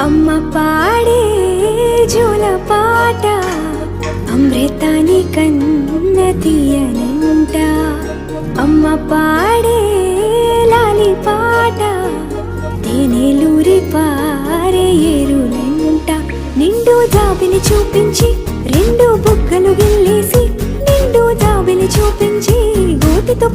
అమ్మ పాడే జోల పాట అమృతాని కన్న తీయనంట. అమ్మ పాడే లాలి పాట తేనెలూరి పారే ఏరులంట. నిండు జాబిని చూపించి రెండు బుగ్గలు గిల్లేసి, నిండు జాబిని చూపించి గోటితో